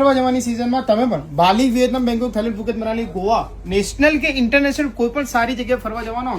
ફરવા જવાની સિઝનમાં તમે પણ Bali, Vietnam, Bangkok, Thailand, Phuket, Manali, Goa, national કે ઇન્ટરનેશનલ કોઈ પણ સારી જગ્યાએ ફરવા જવાનો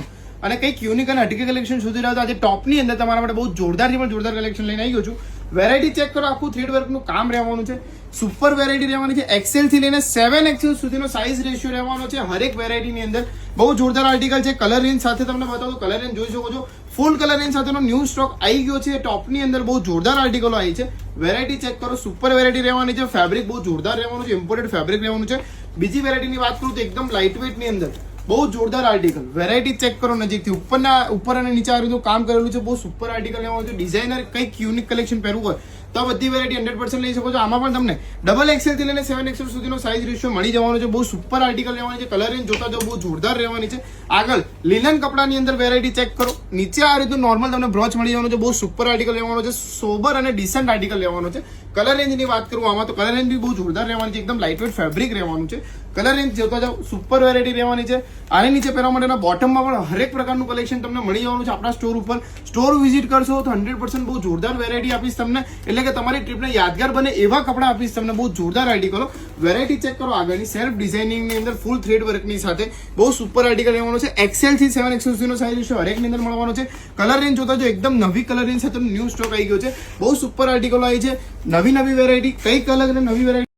અને કંઈક યુનિક અને હટકે કલેક્શન શોધી રહ્યો તો આજે ટોપની અંદર તમારા માટે બહુ જોરદારથી પણ જોરદાર કલેક્શન લઈને આવી ગયો છું. વેરાયટી ચેક કરો, આખું થ્રેડ વર્કનું કામ રહેવાનું છે, સુપર વેરાયટી રહેવાની છે, એક્સેલ થી લઈને 7XL સુધીનો સાઇઝ રેશિયો રહેવાનો છે હરેક વેરાયટીની અંદર. બહુ જોરદાર આર્ટિકલ છે. કલર રેન્જ સાથે તમને બતાવું, કલર રેન્જ જોઈ શકો છો, ફૂલ કલર રેન્જ સાથેનો ન્યૂ સ્ટોક આવી ગયો છે. ટોપની અંદર બહુ જોરદાર આર્ટિકલો આવી છે. વેરાયટી ચેક કરો, સુપર વેરાયટી રહેવાની છે, ફેબ્રિક બહુ જોરદાર રહેવાનું છે, ઇમ્પોર્ટેડ ફેબ્રિક રહેવાનું છે. બીજી વેરાયટીની વાત કરું તો એકદમ લાઇટ વેઇટ ની અંદર બહુ જોરદાર આર્ટિકલ. વેરાયટી ચેક કરો નજીકથી, ઉપર અને નીચે આ રીતનું કામ કરેલું છે. બહુ સુપર આર્ટિકલ લેવાનું છે. ડિઝાઇનર કંઈક યુનિક કલેક્શન પહેરવું હોય તો આ બધી વેરાયટી 100% લઈ શકો છો. આમાં પણ તમને ડબલ એક્સેલ થી લઈને 7XL સુધીનો સાઇઝ રેશિયો મળી જવાનો છે. બહુ સુપર આર્ટિકલ લેવાની છે. કલર રેન્જ જોતા જાઓ, બહુ જોરદાર રહેવાની છે. આગળ લિનન કપડાની અંદર વેરાયટી ચેક કરો, નીચે આ રીતનું નોર્મલ તમને બ્રોચ મળી જવાનું છે. બહુ સુપર આર્ટિકલ લેવાનો છે. સોબર અને ડિસન્ટ આર્ટિકલ લેવાનો છે. કલર રેન્જની વાત કરું આમાં તો કલર રેન્જ બી બહુ જોરદાર રહેવાની છે. એકદમ લાઇટ વેઇટ ફેબ્રિક રહેવાનું છે. કલર રેન્જ જોતા જાઓ, સુપર વેરાયટી રહેવાની છે. આની નીચે પહેરવા માટેના બોટમમાં પણ હરેક પ્રકારનું કલેક્શન તમને મળી જવાનું છે આપણા સ્ટોર ઉપર. સ્ટોર વિઝિટ કરશો તો 100% બહુ જોરદાર વેરાયટી આપીશ તમને, એટલે કે તમારી ટ્રીપને યાદગાર બને એવા કપડા આપીશ તમને. બહુ જોરદાર આર્ટિકલો. વેરાયટી ચેક કરો આગળની, સેલ્ફ ડિઝાઇનિંગની અંદર ફૂલ થ્રેડ વર્કની સાથે બહુ સુપર આર્ટિકલ લેવાનો છે. એક્સેલ થી 7XL સુધીનો સાઇઝ રેશિયો હરેકની અંદર મળવાનો છે. કલર રેન્જ જોતા જો એકદમ નવી કલર રેન્જ સાથે ન્યૂ સ્ટોક આવી ગયો છે. બહુ સુપર આર્ટિકલો આવી છે. નવી વેરાયટી, કઈક અલગ અને નવી વેરાયટી